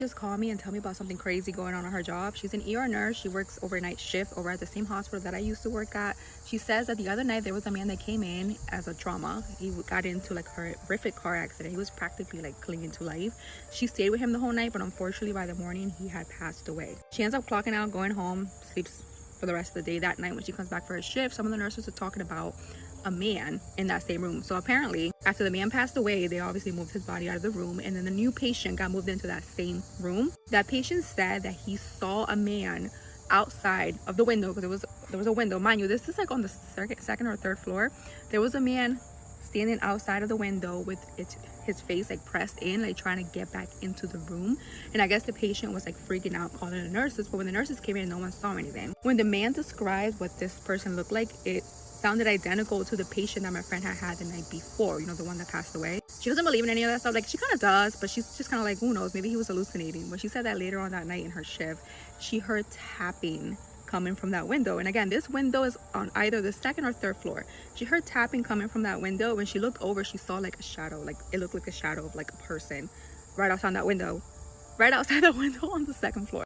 Just call me and tell me about something crazy going on her job. She's an ER nurse. She works overnight shift over at the same hospital that I used to work at. She says that the other night there was a man that came in as a trauma. He got into like a horrific car accident. He was practically like clinging to life. She stayed with him the whole night, but unfortunately by the morning he had passed away. She ends up clocking out, going home, sleeps for the rest of the day. That night when she comes back for her shift, some of the nurses are talking about a man in that same room. So apparently after the man passed away, they obviously moved his body out of the room, and then the new patient got moved into that same room. That patient said that he saw a man outside of the window, because there was a window, mind you, this is like on the second or third floor. There was a man standing outside of the window with his face like pressed in, like trying to get back into the room. And I guess the patient was like freaking out, calling the nurses, but when the nurses came in, no one saw anything. When the man described what this person looked like, it sounded identical to the patient that my friend had the night before, you know, the one that passed away. She doesn't believe in any of that stuff. Like, she kind of does, but she's just kind of like, who knows, maybe he was hallucinating. But she said that later on that night in her shift, she heard tapping coming from that window. And again, this window is on either the second or third floor. She heard tapping coming from that window. When she looked over, she saw like a shadow, like it looked like a shadow of like a person right outside that window on the second floor.